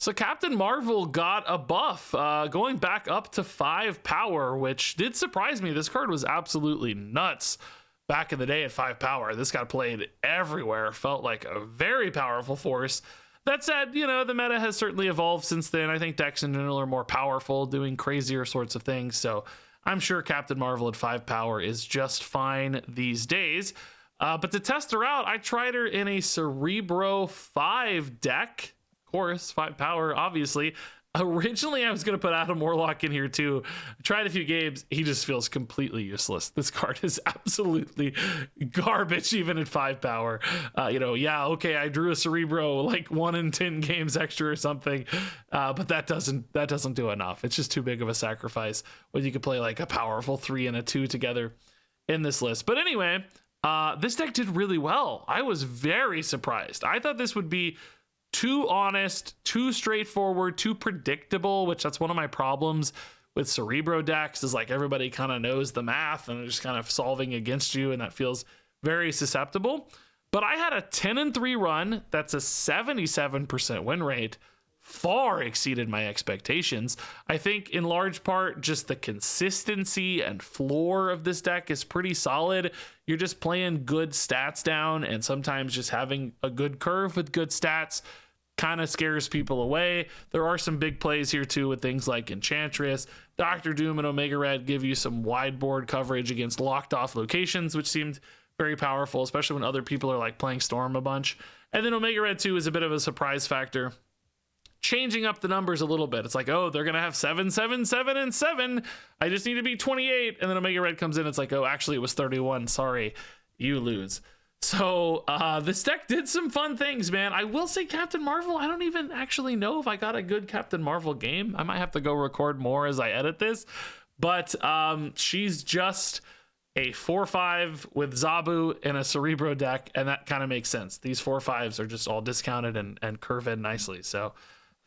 So Captain Marvel got a buff, going back up to 5 power, which did surprise me. This card was absolutely nuts back in the day at 5 power. This got played everywhere. Felt like a very powerful force. That said, you know, the meta has certainly evolved since then. I think decks in general are more powerful, doing crazier sorts of things. So I'm sure Captain Marvel at 5 power is just fine these days. But to test her out, I tried her in a Cerebro 5 deck. Of course, 5 power, obviously. Originally, I was going to put Adam Warlock in here too. I tried a few games. He just feels completely useless. This card is absolutely garbage, even at 5 power. You know, yeah, okay, I drew a Cerebro like 1 in 10 games extra or something, but that doesn't do enough. It's just too big of a sacrifice when you could play like a powerful 3 and a 2 together in this list. But anyway, this deck did really well. I was very surprised. I thought this would be too honest, too straightforward, too predictable, which that's one of my problems with Cerebro decks, is like everybody kind of knows the math and they're just kind of solving against you, and that feels very susceptible. But I had a 10-3 run. That's a 77% win rate. Far exceeded my expectations. I think in large part just the consistency and floor of this deck is pretty solid. You're just playing good stats down, and sometimes just having a good curve with good stats kind of scares people away. There are some big plays here too with things like Enchantress. Dr. Doom and Omega Red give you some wide board coverage against locked off locations, which seemed very powerful, especially when other people are like playing Storm a bunch. And then Omega Red 2 is a bit of a surprise factor, changing up the numbers a little bit. It's like, oh, they're gonna have 7, 7, 7, and 7. I just need to be 28. And then Omega Red comes in. It's like, oh, actually it was 31. Sorry, you lose. So this deck did some fun things, man. I will say Captain Marvel, I don't even actually know if I got a good Captain Marvel game. I might have to go record more as I edit this. But she's just a 4/5 with Zabu in a Cerebro deck, and that kind of makes sense. These 4/5s are just all discounted and curve in nicely. So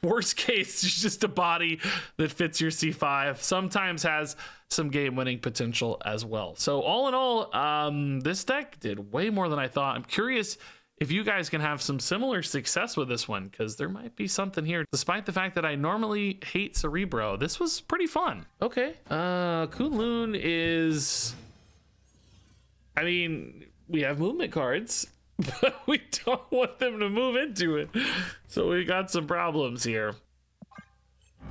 worst case, it's just a body that fits your C5. Sometimes has some game-winning potential as well. So all in all, this deck did way more than I thought. I'm curious if you guys can have some similar success with this one, because there might be something here. Despite the fact that I normally hate Cerebro, this was pretty fun. Okay, Kunlun is... I mean, we have movement cards, but we don't want them to move into it. So we got some problems here.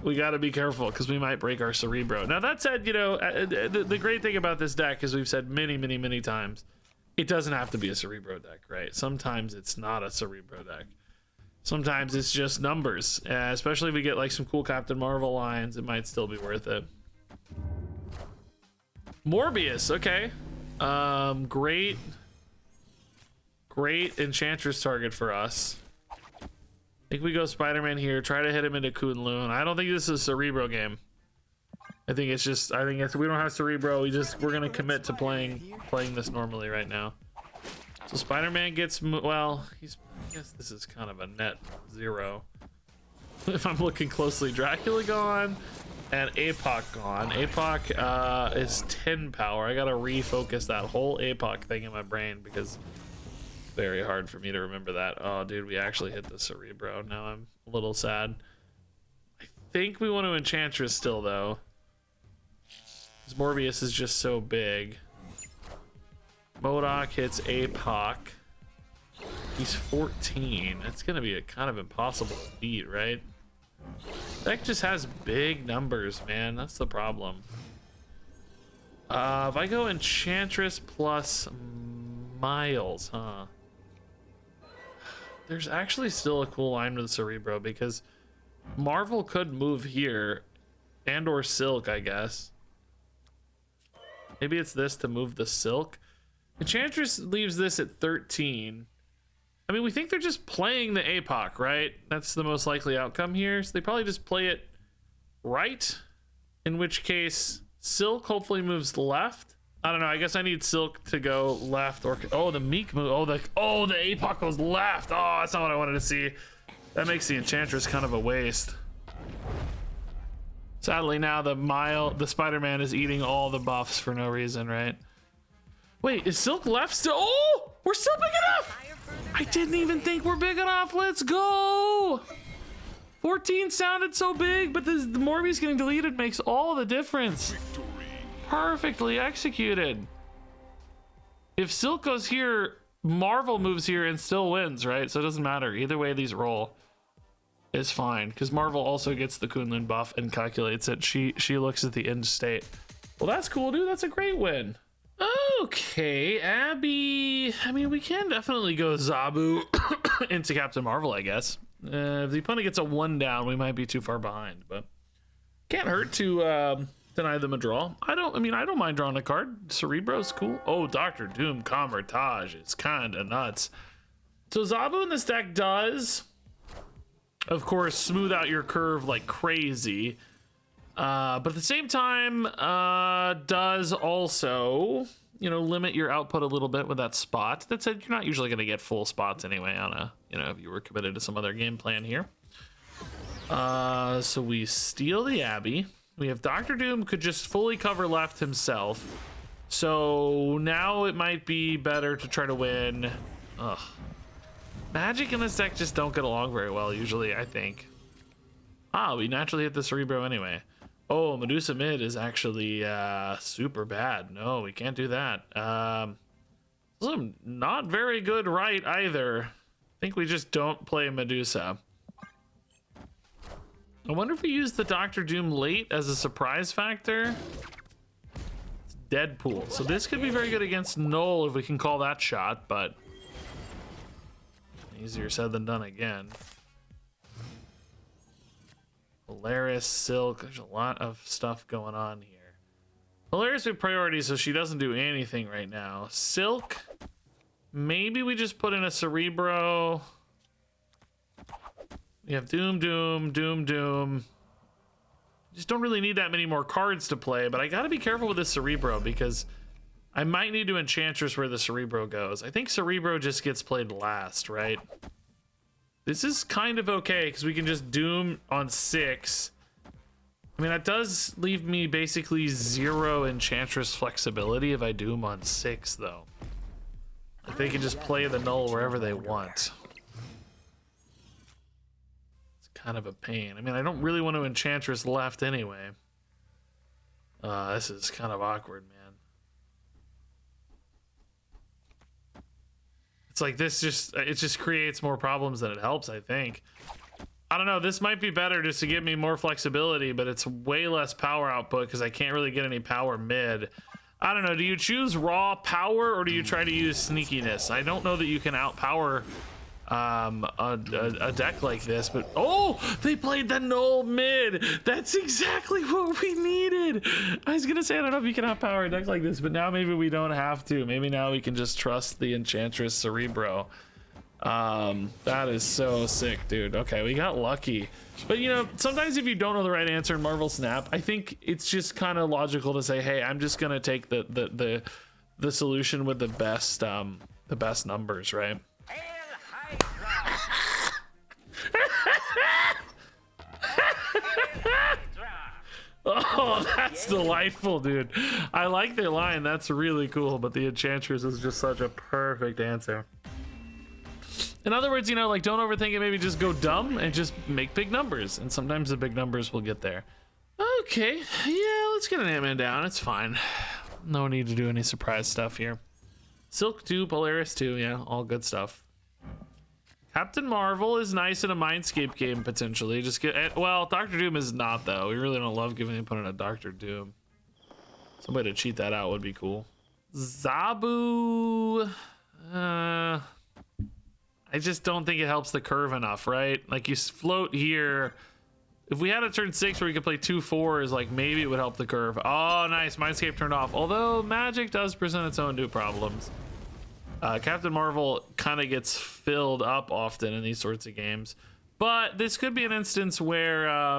We got to be careful because we might break our Cerebro. Now, that said, you know, the great thing about this deck, as we've said many times, it doesn't have to be a Cerebro deck, right? Sometimes it's not a Cerebro deck. Sometimes it's just numbers. Especially if we get like some cool Captain Marvel lines, it might still be worth it. Morbius, okay. Great Enchantress target for us. I think we go Spider-Man here, try to hit him into Kunlun. I don't think this is a Cerebro game. I think it's we don't have Cerebro. We're gonna commit to playing this normally right now. So Spider-Man gets, well, I guess this is kind of a net 0. If I'm looking closely, Dracula gone and APOC gone. APOC is 10 power. I gotta refocus that whole APOC thing in my brain because it's very hard for me to remember that. Oh, dude, we actually hit the Cerebro. Now I'm a little sad. I think we want to Enchantress still, though. Because Morbius is just so big. MODOK hits APOC. He's 14. That's gonna be a kind of impossible to beat, right? Deck just has big numbers, man. That's the problem. If I go Enchantress plus Miles, huh? There's actually still a cool line with Cerebro because Marvel could move here and or Silk, I guess. Maybe it's this to move the Silk. Enchantress leaves this at 13. I mean, we think they're just playing the APOC, right? That's the most likely outcome here. So they probably just play it right. In which case, Silk hopefully moves left. I don't know. I guess I need Silk to go left or... Oh, the Meek move. Oh, the APOC goes left. Oh, that's not what I wanted to see. That makes the Enchantress kind of a waste. Sadly, now the Spider-Man is eating all the buffs for no reason, right? Wait, is Silk left still? Oh, we're still big enough. I didn't even think we're big enough. Let's go. 14 sounded so big, but the Morbius getting deleted makes all the difference. Perfectly executed. If Silk goes here, Marvel moves here and still wins, right? So it doesn't matter. Either way these roll is fine, because Marvel also gets the Kunlun buff and calculates it. She looks at the end state. Well, that's cool, dude. That's a great win. Okay, Abby. I mean, we can definitely go Zabu into Captain Marvel, I guess. If the opponent gets a 1 down, we might be too far behind, but can't hurt to deny them a draw. I don't mind drawing a card. Cerebro's cool. Oh, Dr. Doom Convertage is kind of nuts. So Zabu in this deck does, of course, smooth out your curve like crazy. But at the same time, does also, limit your output a little bit with that spot. That said, you're not usually going to get full spots anyway on a, if you were committed to some other game plan here. So we steal the Abbey. We have Dr. Doom could just fully cover left himself. So now it might be better to try to win. Ugh. Magic in this deck just don't get along very well usually, I think. We naturally hit the Cerebro anyway. Oh, Medusa mid is actually super bad. No, we can't do that. Also not very good right either. I think we just don't play Medusa. I wonder if we use the Dr. Doom late as a surprise factor. It's Deadpool. So this could be very good against Null if we can call that shot, but easier said than done again. Polaris, Silk, there's a lot of stuff going on here. Polaris with priority, so she doesn't do anything right now. Silk, maybe we just put in a Cerebro. We have Doom, Doom, Doom, Doom. Just don't really need that many more cards to play, but I gotta be careful with this Cerebro because I might need to Enchantress where the Cerebro goes. I think Cerebro just gets played last, right? This is kind of okay because we can just Doom on 6. I mean, that does leave me basically 0 Enchantress flexibility if I Doom on 6, though. Like they can just play the Null wherever they want. It's kind of a pain. I mean, I don't really want to Enchantress left anyway. This is kind of awkward, man. It's like this just creates more problems than it helps, I think. I don't know, this might be better just to give me more flexibility, but it's way less power output because I can't really get any power mid. I don't know, do you choose raw power or do you try to use sneakiness? I don't know that you can outpower a deck like this, but oh, they played the Null mid. That's exactly what we needed. I was gonna say, I don't know if you can outpower a deck like this, but now maybe we don't have to. Maybe now we can just trust the Enchantress Cerebro. That is so sick, dude. Okay, we got lucky. But sometimes if you don't know the right answer in Marvel Snap, I think it's just kind of logical to say, hey, I'm just gonna take the solution with the best numbers, right? Oh, that's delightful, dude. I like the line. That's really cool, but the Enchantress is just such a perfect answer. In other words, like, don't overthink it. Maybe just go dumb and just make big numbers, and sometimes the big numbers will get there. Okay, yeah, let's get an Ant-Man down. It's fine. No need to do any surprise stuff here. Silk 2, Polaris 2, yeah, all good stuff. Captain Marvel is nice in a Mindscape game, potentially. Just get, well, Dr. Doom is not, though. We really don't love giving the opponent a Dr. Doom. Somebody to cheat that out would be cool. Zabu, I just don't think it helps the curve enough, right? Like, you float here. If we had a turn 6 where we could play 2 4s, like, maybe it would help the curve. Oh, nice. Mindscape turned off. Although Magic does present its own new problems. Captain Marvel kind of gets filled up often in these sorts of games. But this could be an instance where, I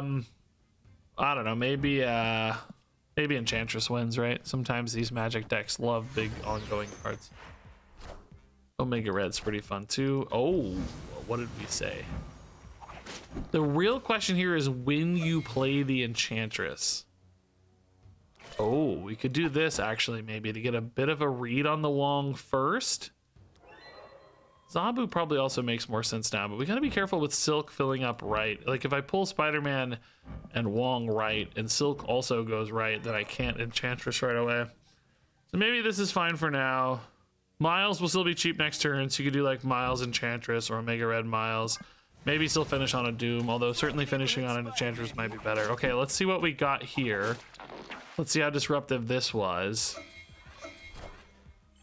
don't know, maybe Enchantress wins, right? Sometimes these Magic decks love big ongoing cards. Omega Red's pretty fun too. Oh, what did we say? The real question here is when you play the Enchantress. Oh, we could do this actually maybe to get a bit of a read on the Wong first. Zabu probably also makes more sense now, but we gotta be careful with Silk filling up right. Like if I pull Spider-Man and Wong right, and Silk also goes right, then I can't Enchantress right away. So maybe this is fine for now. Miles will still be cheap next turn, so you could do like Miles Enchantress or Omega Red Miles. Maybe still finish on a Doom, although certainly finishing on an Enchantress might be better. Okay, let's see what we got here. Let's see how disruptive this was.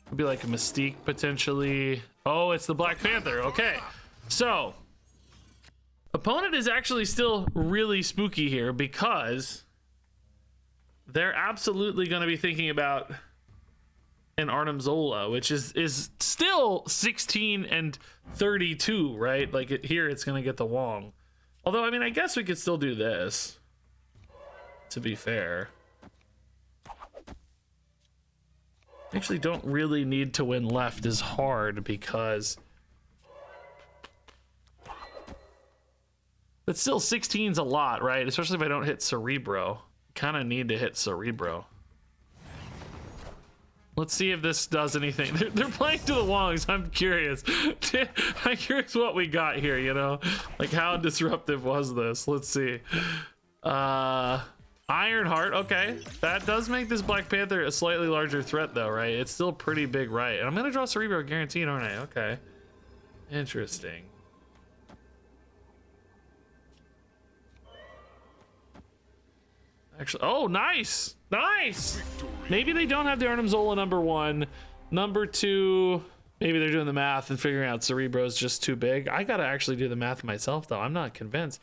Could be like a Mystique potentially. Oh, it's the Black Panther. Okay, so opponent is actually still really spooky here because they're absolutely going to be thinking about an Arnim Zola, which is still 16 and 32, right? Like here it's going to get the Wong. Although, I mean, I guess we could still do this, to be fair. Actually don't really need to win left is hard because but still 16's a lot, right? Especially if I don't hit Cerebro. Kind of need to hit Cerebro. Let's see if this does anything. They're playing to the Wongs. I'm curious. I'm curious what we got here, you know? Like how disruptive was this? Let's see. Ironheart, okay. That does make this Black Panther a slightly larger threat though, right? It's still pretty big, right? And I'm gonna draw Cerebro guaranteed, aren't I? Okay. Interesting. Actually, oh, nice! Nice! Maybe they don't have the Arnim Zola #1. #2, maybe they're doing the math and figuring out Cerebro's just too big. I gotta actually do the math myself though. I'm not convinced.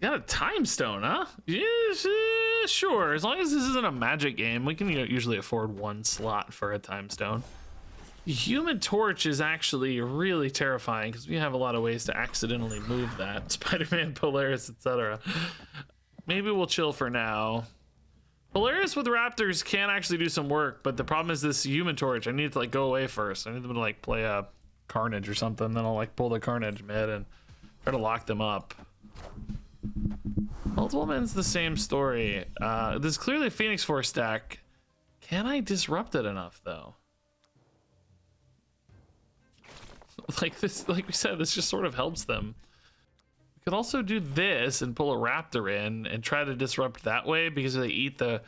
You got a time stone, huh? Yes, sure. As long as this isn't a magic game, we can usually afford one slot for a time stone. Human Torch is actually really terrifying because we have a lot of ways to accidentally move that. Spider-Man, Polaris, etc. Maybe we'll chill for now. Polaris with Raptors can actually do some work, but the problem is this Human Torch. I need to like go away first. I need them to like play a Carnage or something. Then I'll like pull the Carnage mid and try to lock them up. Multiple Men's the same story. This is clearly a Phoenix Force stack. Can I disrupt it enough though? Like this, like we said, this just sort of helps them. We could also do this and pull a Raptor in and try to disrupt that way because if they eat the,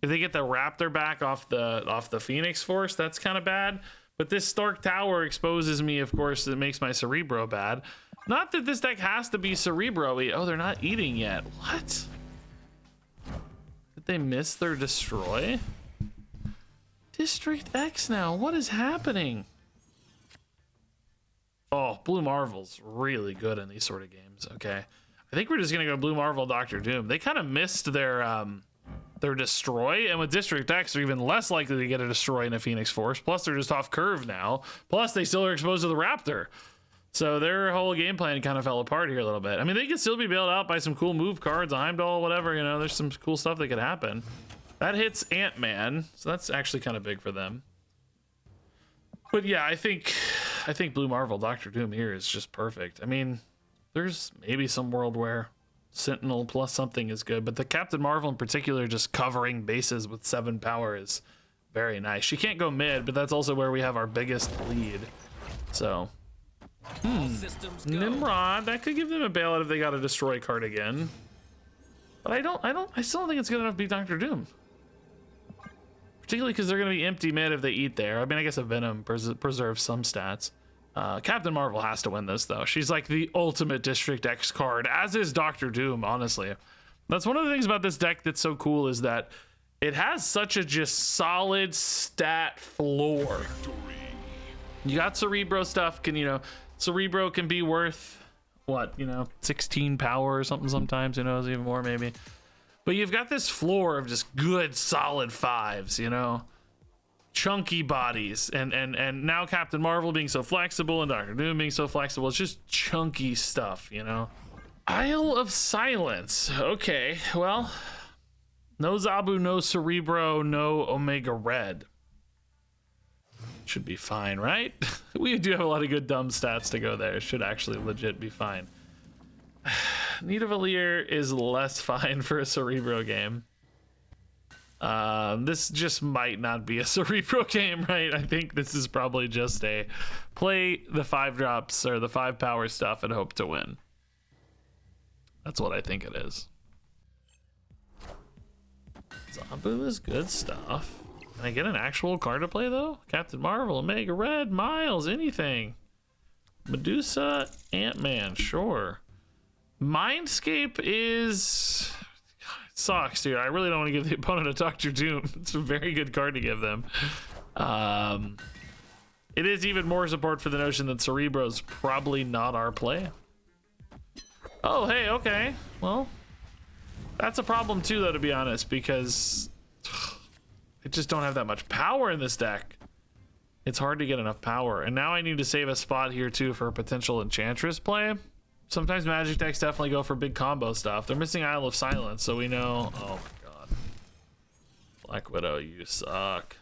if they get the Raptor back off the Phoenix Force, that's kind of bad. But this Stark Tower exposes me, of course, it makes my Cerebro bad. Not that this deck has to be Cerebro-y. Oh, they're not eating yet. What? Did they miss their destroy? District X now. What is happening? Oh, Blue Marvel's really good in these sort of games. Okay. I think we're just going to go Blue Marvel, Dr. Doom. They kind of missed their destroy, and with District X, they're even less likely to get a destroy in a Phoenix Force. Plus, they're just off curve now. Plus, they still are exposed to the Raptor. So their whole game plan kind of fell apart here a little bit. I mean, they could still be bailed out by some cool move cards, a Heimdall, whatever, you know, there's some cool stuff that could happen. That hits Ant-Man, so that's actually kind of big for them. But yeah, I think Blue Marvel, Dr. Doom here is just perfect. I mean, there's maybe some world where Sentinel plus something is good, but the Captain Marvel in particular just covering bases with 7 power is very nice. She can't go mid, but that's also where we have our biggest lead. So... Nimrod, that could give them a bailout if they got a destroy card again. But I still don't think it's good enough to beat Dr. Doom. Particularly because they're going to be empty mid if they eat there. I mean, I guess a Venom preserves some stats. Captain Marvel has to win this, though. She's like the ultimate District X card, as is Dr. Doom, honestly. That's one of the things about this deck that's so cool is that it has such a just solid stat floor. You got Cerebro stuff, can, you know... Cerebro can be worth, what, you know, 16 power or something sometimes, who knows, even more maybe. But you've got this floor of just good, solid 5s, you know? Chunky bodies. And now Captain Marvel being so flexible and Dr. Doom being so flexible, it's just chunky stuff, you know? Isle of Silence. Okay, well, no Zabu, no Cerebro, no Omega Red. Should be fine, right? We do have a lot of good dumb stats to go there. Should actually legit be fine. Nidavellir is less fine for a Cerebro game. This just might not be a Cerebro game, right? I think this is probably just a play the 5 drops or the 5 power stuff and hope to win. That's what I think it is. Zabu is good stuff. Can I get an actual card to play though? Captain Marvel, Omega Red, Miles, anything. Medusa, Ant-Man, sure. Mindscape is... It sucks, dude. I really don't want to give the opponent a Dr. Doom. It's a very good card to give them. It is even more support for the notion that Cerebro's probably not our play. Oh, hey, okay. Well, that's a problem too, though, to be honest, because I just don't have that much power in this deck. It's hard to get enough power. And now I need to save a spot here too for a potential Enchantress play. Sometimes Magic decks definitely go for big combo stuff. They're missing Isle of Silence, so we know... Oh my god. Black Widow, you suck.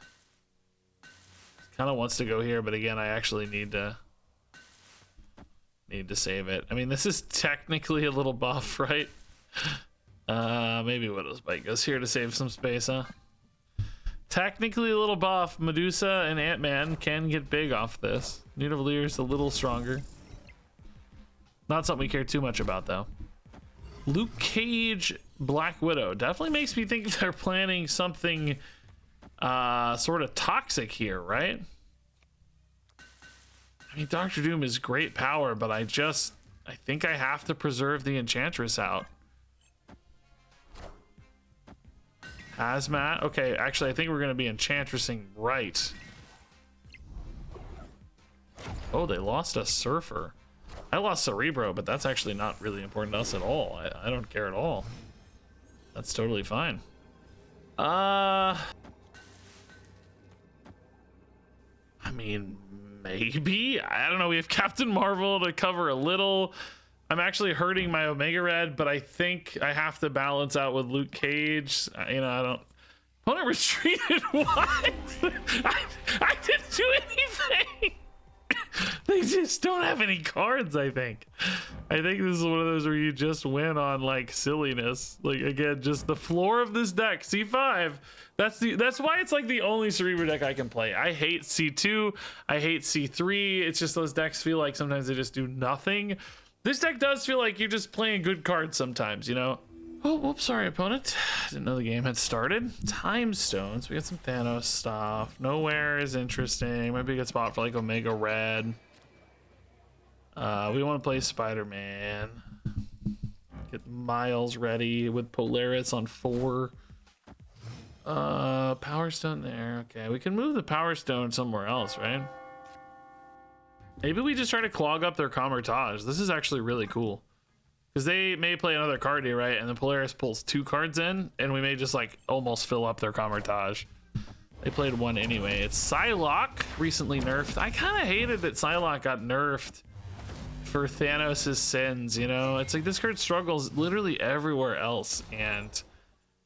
Kind of wants to go here, but again, I actually need to save it. I mean, this is technically a little buff, right? Maybe Widow's Bite goes here to save some space, huh? Technically a little buff. Medusa and Ant-Man can get big off this. Nidavelir's a little stronger. Not something we care too much about, though. Luke Cage, Black Widow. Definitely makes me think they're planning something sort of toxic here, right? I mean, Dr. Doom is great power, but I think I have to preserve the Enchantress out. Hazmat. Okay, actually, I think we're going to be Enchantressing right. Oh, they lost a Surfer. I lost Cerebro, but that's actually not really important to us at all. I don't care at all. That's totally fine. I mean, maybe? I don't know. We have Captain Marvel to cover a little. I'm actually hurting my Omega Red, but I think I have to balance out with Luke Cage. You know, I don't... Opponent retreated? What? I didn't do anything! They just don't have any cards, I think. I think this is one of those where you just win on, like, silliness. Like, again, just the floor of this deck. C5. That's why it's, like, the only Cerebro deck I can play. I hate C2. I hate C3. It's just those decks feel like sometimes they just do nothing. This deck does feel like you're just playing good cards sometimes, you know? Oh, whoops, sorry, opponent. Didn't know the game had started. Time Stones. We got some Thanos stuff. Nowhere is interesting. Might be a good spot for, like, Omega Red. We want to play Spider-Man. Get Miles ready with Polaris on 4. Power Stone there. Okay, we can move the Power Stone somewhere else, right? Maybe we just try to clog up their Kamar-Taj. This is actually really cool. Because they may play another card here, right? And the Polaris pulls 2 cards in, and we may just, like, almost fill up their Kamar-Taj. They played 1 anyway. It's Psylocke, recently nerfed. I kind of hated that Psylocke got nerfed for Thanos' sins, you know? It's like this card struggles literally everywhere else, and...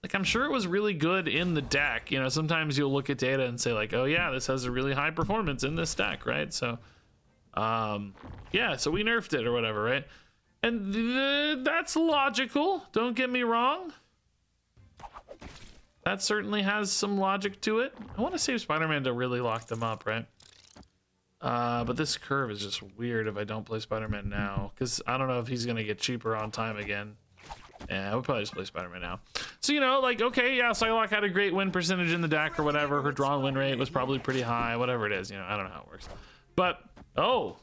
like, I'm sure it was really good in the deck. You know, sometimes you'll look at data and say, like, oh, yeah, this has a really high performance in this deck, right? So... yeah, so we nerfed it or whatever, right? And that's logical, don't get me wrong. That certainly has some logic to it. I want to save Spider-Man to really lock them up, right? But this curve is just weird if I don't play Spider-Man now, because I don't know if he's gonna get cheaper on time again. Yeah, I would probably just play Spider-Man now. So, you know, like, okay, yeah, Psylocke had a great win percentage in the deck or whatever. Her drawn win rate was probably pretty high, whatever it is, you know, I don't know how it works. But, oh.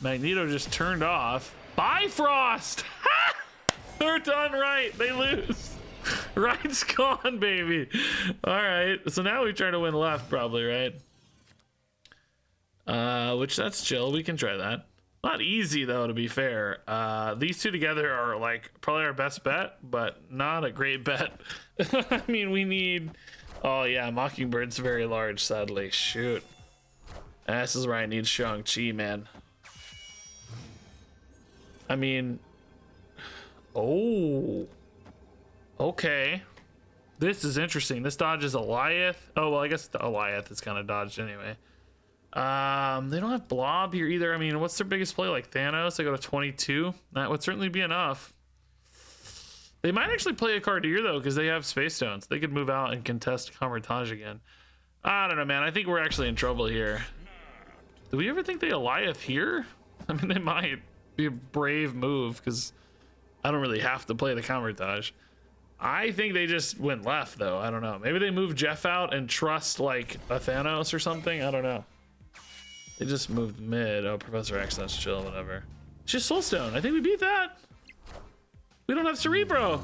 Magneto just turned off. Bifrost! They're done right. They lose. Right's gone, baby. All right. So now we try to win left, probably, right? Which that's chill. We can try that. Not easy, though, to be fair. These two together are, like, probably our best bet, but not a great bet. I mean, we need... Oh, yeah, Mockingbird's very large, sadly. Shoot. This is where I need Shang-Chi, man. I mean... Oh. Okay. This is interesting. This dodges Eliath. Oh, well, I guess the Eliath is kind of dodged anyway. They don't have Blob here either. I mean, what's their biggest play? Like Thanos? They go to 22. That would certainly be enough. They might actually play a card here though, because they have Space Stones. They could move out and contest Convertage again. I don't know, man. I think we're actually in trouble here. Do we ever think they Goliath here? I mean, they might be a brave move because I don't really have to play the Convertage. I think they just went left though. I don't know. Maybe they move Jeff out and trust like a Thanos or something. I don't know. They just moved mid. Oh, Professor X, that's chill, whatever. It's just Soulstone. I think we beat that. We don't have Cerebro.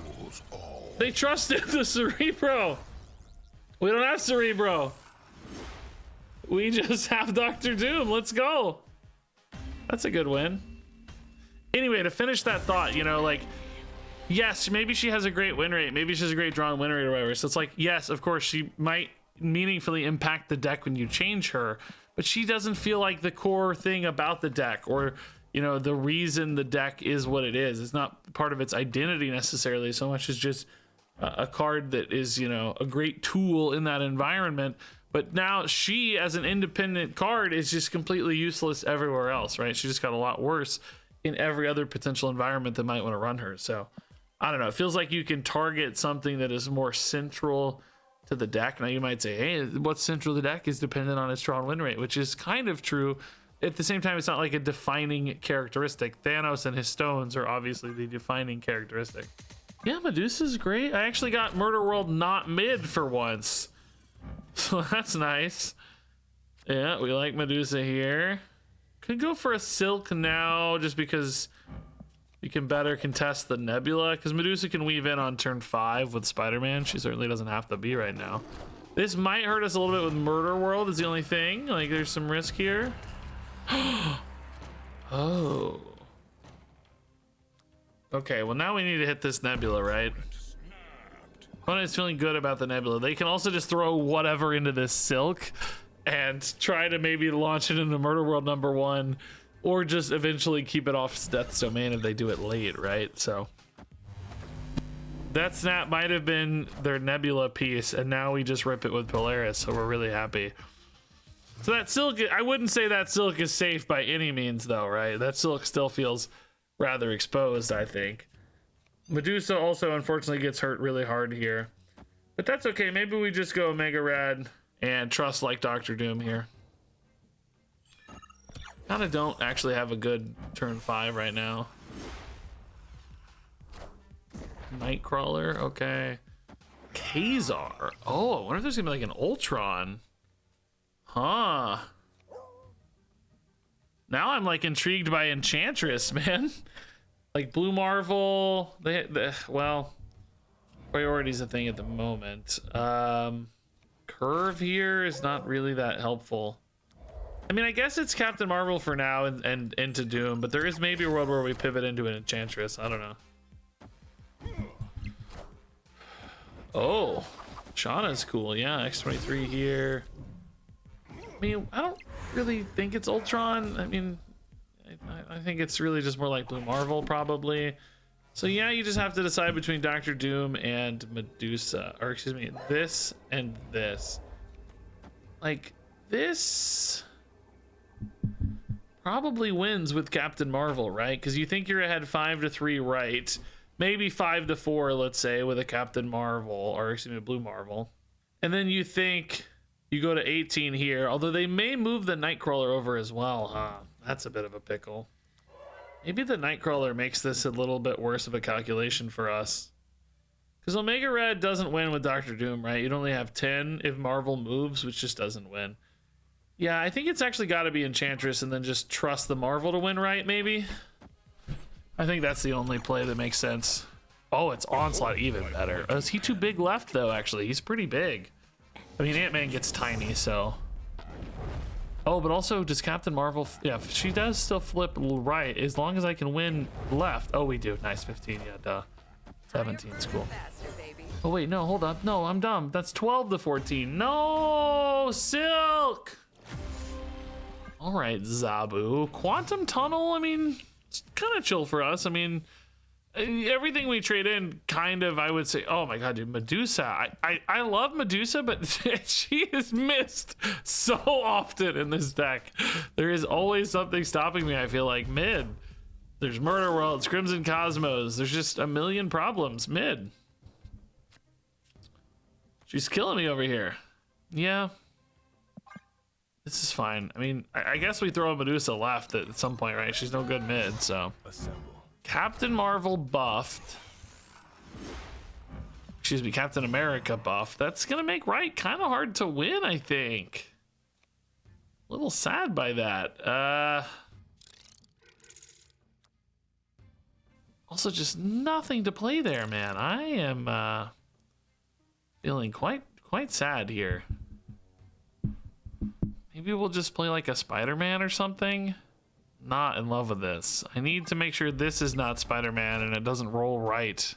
They trusted the Cerebro. We don't have Cerebro. We just have Dr. Doom. Let's go. That's a good win. Anyway, to finish that thought, you know, like, yes, maybe she has a great win rate. Maybe she has a great drawn win rate or whatever. So it's like, yes, of course, she might meaningfully impact the deck when you change her, but she doesn't feel like the core thing about the deck, or, you know, the reason the deck is what it is. It's not part of its identity necessarily so much as just a card that is, you know, a great tool in that environment. But now she, as an independent card, is just completely useless everywhere else, right? She just got a lot worse in every other potential environment that might want to run her. So I don't know. It feels like you can target something that is more central to the deck. Now you might say, hey, what's central to the deck is dependent on its drawn win rate, which is kind of true. At the same time, it's not like a defining characteristic. Thanos and his stones are obviously the defining characteristic. Yeah, Medusa's great. I actually got Murder World not mid for once. So that's nice. Yeah, we like Medusa here. Could go for a Silk now just because you can better contest the Nebula, because Medusa can weave in on turn 5 with Spider-Man. She certainly doesn't have to be right now. This might hurt us a little bit with Murder World is the only thing. Like, there's some risk here. Oh. Okay, well now we need to hit this Nebula, right? Opponent's feeling good about the Nebula. They can also just throw whatever into this Silk and try to maybe launch it into Murder World #1, or just eventually keep it off Death's Domain if they do it late, right? So that snap might have been their Nebula piece, and now we just rip it with Polaris, so we're really happy. So that Silk, I wouldn't say that Silk is safe by any means though, right? That Silk still feels rather exposed, I think. Medusa also unfortunately gets hurt really hard here, but that's okay. Maybe we just go Mega Rad and trust like Dr. Doom here. Kind of don't actually have a good turn 5 right now. Nightcrawler, okay. Kazar. Oh, I wonder if there's gonna be like an Ultron. Huh. Now I'm like intrigued by Enchantress, man. Like Blue Marvel, well, priority's a thing at the moment. Curve here is not really that helpful. I mean, I guess it's Captain Marvel for now and into Doom, but there is maybe a world where we pivot into an Enchantress. I don't know. Oh, Shauna's cool. Yeah, X-23 here. I mean, I don't really think it's Ultron. I mean, I think it's really just more like Blue Marvel, probably. So yeah, you just have to decide between Dr. Doom and Medusa, or excuse me, this and this. Like, this probably wins with Captain Marvel, right? Because you think you're ahead 5-3, right? Maybe 5-4, let's say, with a Captain Marvel, or excuse me, Blue Marvel. And then you think you go to 18 here, although they may move the Nightcrawler over as well, huh? That's a bit of a pickle. Maybe the Nightcrawler makes this a little bit worse of a calculation for us. Because Omega Red doesn't win with Dr. Doom, right? You'd only have 10 if Marvel moves, which just doesn't win. Yeah, I think it's actually got to be Enchantress and then just trust the Marvel to win, right? Maybe? I think that's the only play that makes sense. Oh, it's Onslaught, even better. Oh, is he too big left, though, actually? He's pretty big. I mean, Ant-Man gets tiny, so... Oh, but also, does Captain Marvel... Yeah, she does still flip right, as long as I can win left. Oh, we do. Nice, 15, yeah, duh. 17 is cool. Oh, wait, no, hold up. No, I'm dumb. That's 12-14. No! Silk! All right, Zabu. Quantum Tunnel, I mean, it's kind of chill for us. I mean, everything we trade in, kind of, I would say, oh my god, dude, Medusa. I love Medusa, but she is missed so often in this deck. There is always something stopping me, I feel like, mid. There's Murder World, it's Crimson Cosmos. There's just a million problems mid. She's killing me over here. Yeah. This is fine. I mean, I guess we throw a Medusa left at some point, right? She's no good mid, so. Assemble. Captain Marvel buffed. Excuse me, Captain America buffed. That's gonna make right kind of hard to win, I think. A little sad by that. Also, just nothing to play there, man. I am feeling quite sad here. Maybe we'll just play like a Spider-Man or something. Not in love with this. I need to make sure this is not Spider-Man and it doesn't roll right.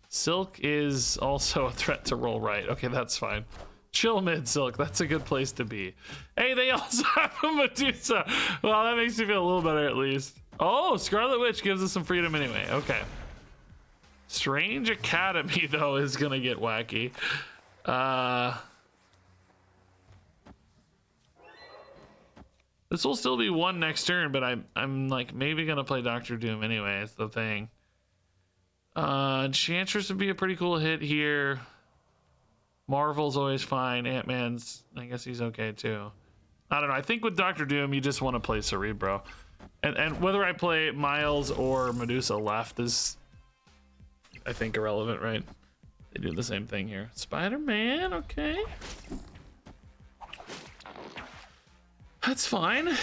Silk is also a threat to roll right. Okay, that's fine. Chill mid, Silk. That's a good place to be. Hey, they also have a Medusa. Well, that makes me feel a little better at least. Oh, Scarlet Witch gives us some freedom anyway. Okay. Strange Academy, though, is gonna get wacky. This will still be one next turn, but I'm like maybe gonna play Doctor Doom anyway. It's the thing. Enchantress would be a pretty cool hit here. Marvel's always fine. Ant-Man's, I guess he's okay too. I don't know. I think with Doctor Doom, you just want to play Cerebro, and whether I play Miles or Medusa left is, I think, irrelevant, right? They do the same thing here. Spider-Man, okay. That's fine.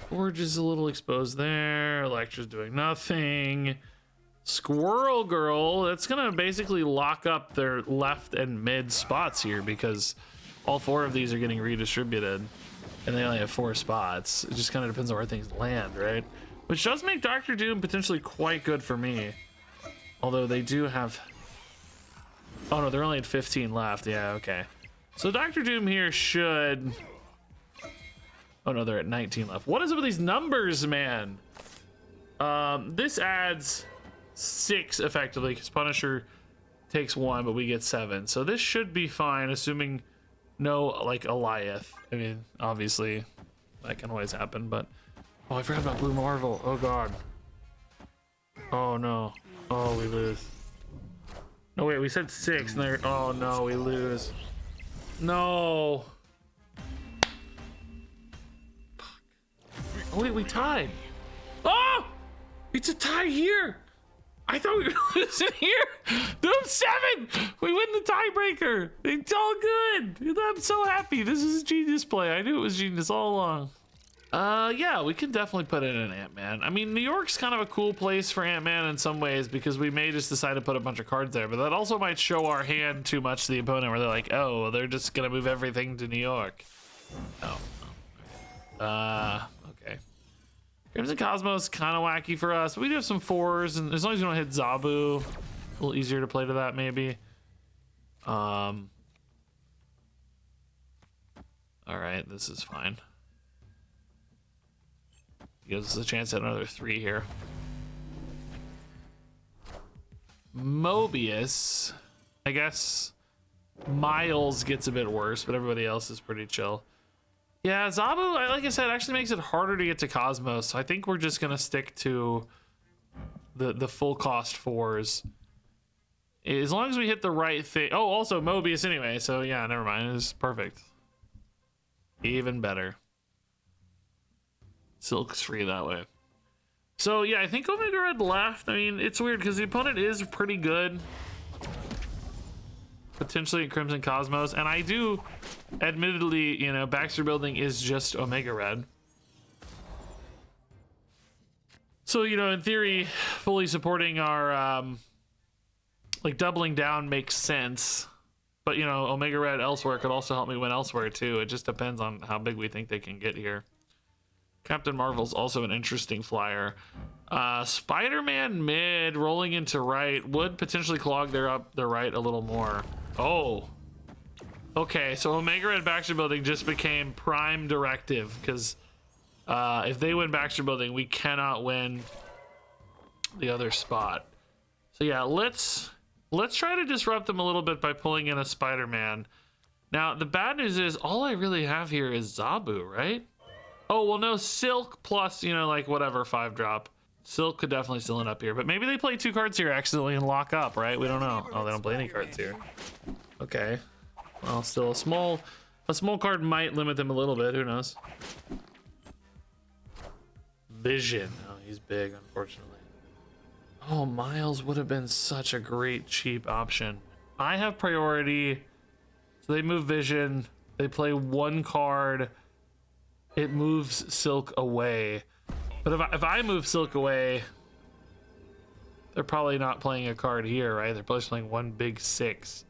Forge is a little exposed there. Elektra's doing nothing. Squirrel Girl, that's gonna basically lock up their left and mid spots here because all four of these are getting redistributed and they only have 4 spots. It just kind of depends on where things land, right? Which does make Doctor Doom potentially quite good for me. Although they do have... Oh no, they're only at 15 left. Yeah, okay. So Doctor Doom here should... Oh no, they're at 19 left. What is it with these numbers, man? This adds 6 effectively because Punisher takes 1, but we get 7. So this should be fine, assuming no like Eliath. I mean, obviously that can always happen, but oh, I forgot about Blue Marvel. Oh god. Oh no. Oh, we lose. No wait, we said 6 and they're... Oh no, we lose. No. Oh wait, we tied. Oh! It's a tie here! I thought we were losing here! Doom 7! We win the tiebreaker! It's all good! I'm so happy. This is a genius play. I knew it was genius all along. Yeah, we can definitely put in an Ant-Man. I mean, New York's kind of a cool place for Ant-Man in some ways because we may just decide to put a bunch of cards there, but that also might show our hand too much to the opponent where they're like, oh, they're just gonna move everything to New York. Oh. Okay. Crimson Cosmos kind of wacky for us. We do have some 4s, and as long as we don't hit Zabu, a little easier to play to that maybe. All right, this is fine. Gives us a chance at another 3 here. Mobius, I guess Miles gets a bit worse, but everybody else is pretty chill. Yeah, Zabu, like I said, actually makes it harder to get to Cosmos. So I think we're just gonna stick to the full cost 4s. As long as we hit the right thing. Oh, also Mobius anyway. So yeah, never mind. It's perfect. Even better. Silk's free that way. So yeah, I think Omega Red left. I mean, it's weird because the opponent is pretty good. Potentially in Crimson Cosmos, and I do admittedly, you know, Baxter Building is just Omega Red. So, you know, in theory, fully supporting our like doubling down makes sense. But, you know, Omega Red elsewhere could also help me win elsewhere too. It just depends on how big we think they can get here. Captain Marvel's also an interesting flyer. Spider-Man mid rolling into right would potentially clog their right a little more. Oh. Okay, so Omega Red Baxter Building just became prime directive because if they win Baxter Building, we cannot win the other spot. So yeah, let's try to disrupt them a little bit by pulling in a Spider-Man. Now, the bad news is all I really have here is Zabu, right? Oh, well, no, Silk plus, you know, like whatever 5-drop. Silk could definitely still end up here, but maybe they play 2 cards here accidentally and lock up, right? We don't know. Oh, they don't play any cards here. Okay. Well, still a small card might limit them a little bit. Who knows? Vision. Oh, he's big, unfortunately. Oh, Miles would have been such a great cheap option. I have priority, so they move Vision. They play 1 card. It moves Silk away. But if I move Silk away, they're probably not playing a card here, right? They're probably playing 1 big 6.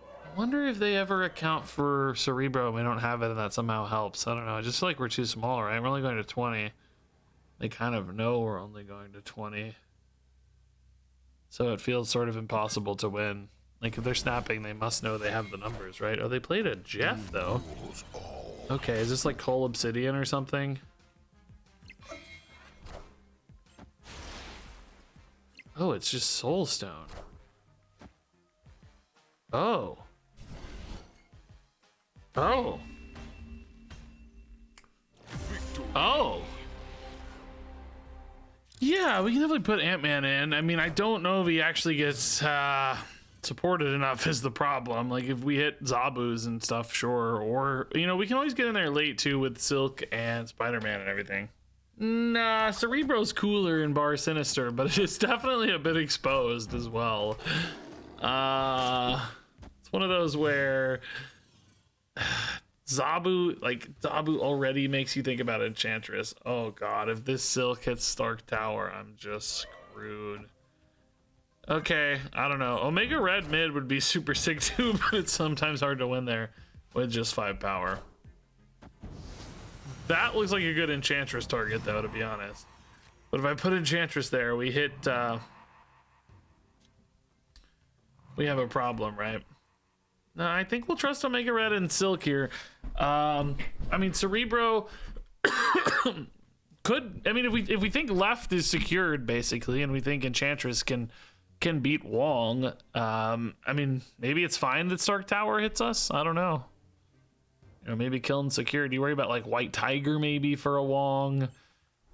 I wonder if they ever account for Cerebro and we don't have it and that somehow helps. I don't know. I just feel like we're too small, right? We're only going to 20. They kind of know we're only going to 20. So it feels sort of impossible to win. Like if they're snapping, they must know they have the numbers, right? Oh, they played a Jeff though. Okay, is this like Coal Obsidian or something? Oh, it's just Soulstone. Oh. Oh. Oh. Yeah, we can definitely put Ant-Man in. I mean, I don't know if he actually gets supported enough is the problem. Like if we hit Zabus and stuff, sure. Or, you know, we can always get in there late too with Silk and Spider-Man and everything. Nah, Cerebro's cooler in Bar Sinister, but it's definitely a bit exposed as well. It's one of those where Zabu already makes you think about Enchantress. Oh god, if this Silk hits Stark Tower, I'm just screwed. Okay, I don't know. Omega Red mid would be super sick too, but it's sometimes hard to win there with just 5 power. That looks like a good Enchantress target though, to be honest. But if I put Enchantress there, we hit we have a problem, right? No, I think we'll trust Omega Red and Silk here. I mean, Cerebro could. I mean, if we think left is secured basically, and we think Enchantress can beat Wong. I mean, maybe it's fine that Stark Tower hits us. I don't know. You know, maybe killing secure. Do you worry about like White Tiger maybe for a Wong?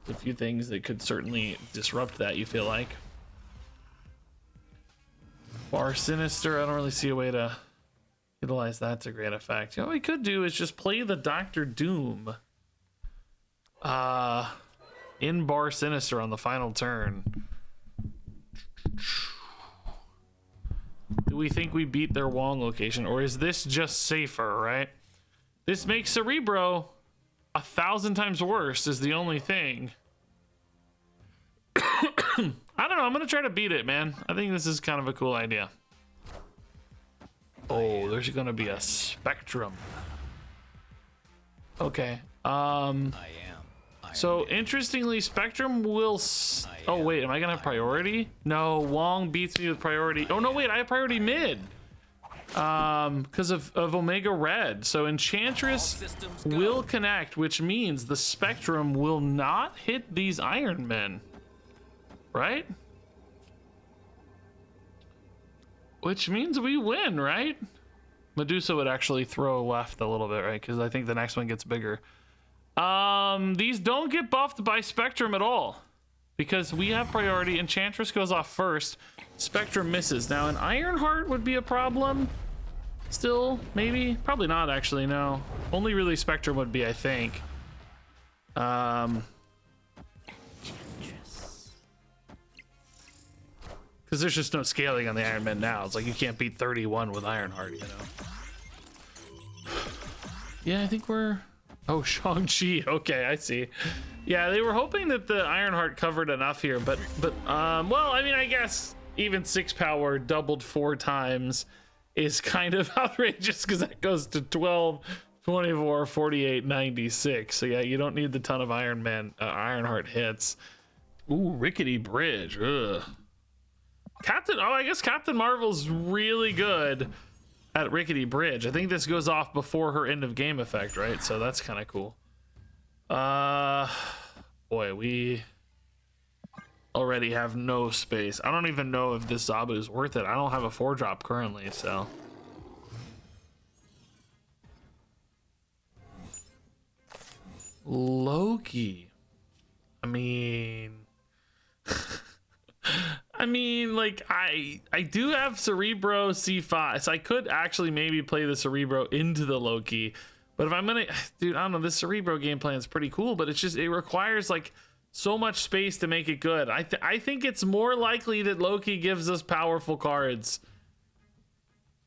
A few things that could certainly disrupt that. You feel like Bar Sinister. I don't really see a way to utilize that to great effect. You know what we could do is just play the Doctor Doom in Bar Sinister on the final turn. Do we think we beat their Wong location, or is this just safer, right? This makes Cerebro 1,000 times worse is the only thing. I don't know. I'm going to try to beat it, man. I think this is kind of a cool idea. Oh, there's going to be a Spectrum. Okay. So interestingly, Spectrum will. Oh wait, am I gonna have priority? No, Wong beats me with priority. Oh no, wait, I have priority mid. Because of Omega Red. So Enchantress will connect, which means the Spectrum will not hit these Iron Men, right? Which means we win, right? Medusa would actually throw left a little bit, right? Because I think the next one gets bigger. These don't get buffed by Spectrum at all because we have priority. Enchantress goes off first. Spectrum misses. Now an Ironheart would be a problem. Still, maybe, probably not actually. No, only really Spectrum would be, I think. Because there's just no scaling on the Iron Man now. It's like you can't beat 31 with Ironheart, you know. Yeah, I think we're. Oh, Shang-Chi. Okay, I see. Yeah, they were hoping that the Ironheart covered enough here, but well, I mean, I guess even 6 power doubled 4 times is kind of outrageous because that goes to 12, 24, 48, 96. So yeah, you don't need the ton of Ironheart hits. Ooh, Rickety Bridge. Ugh. I guess Captain Marvel's really good at Rickety Bridge. I think this goes off before her end of game effect, right? So that's kind of cool. Boy, we already have no space. I don't even know if this Zabu is worth it. I don't have a 4-drop currently, so. Loki. I mean, I mean, like, I do have Cerebro C5, so I could actually maybe play the Cerebro into the Loki. But if I'm gonna, dude, I don't know, this Cerebro game plan is pretty cool, but it's just, it requires like so much space to make it good. I think it's more likely that Loki gives us powerful cards.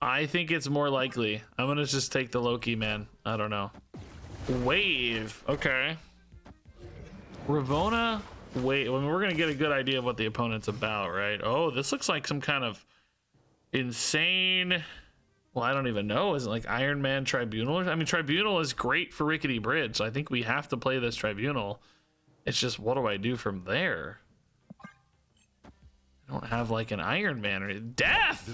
I think it's more likely. I'm gonna just take the Loki, man. I don't know. Wave, okay. Ravona, wait, I mean, we're gonna get a good idea of what the opponent's about, right? Oh, this looks like some kind of insane, well, I don't even know. Is it like Iron Man Tribunal? I mean, Tribunal is great for Rickety Bridge, so I think we have to play this Tribunal. It's just, what do I do from there? I don't have like an Iron Man or Death!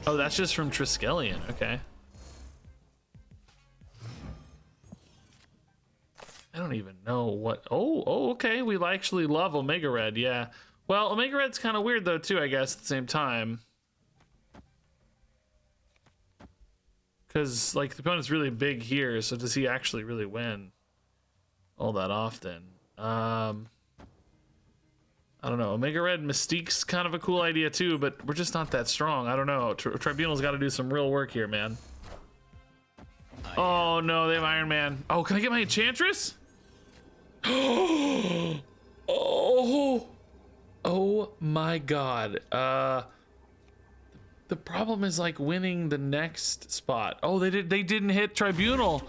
Oh, that's just from Triskelion, okay. I don't even know what, oh, okay, we actually love Omega Red, yeah. Well, Omega Red's kind of weird though too, I guess, at the same time. Because, like, the opponent's really big here, so does he actually really win all that often? I don't know. Omega Red Mystique's kind of a cool idea too, but we're just not that strong. I don't know. Tribunal's got to do some real work here, man. Oh, no, they have Iron Man. Oh, can I get my Enchantress? Oh, oh my God. The problem is like winning the next spot. Oh, they didn't hit Tribunal.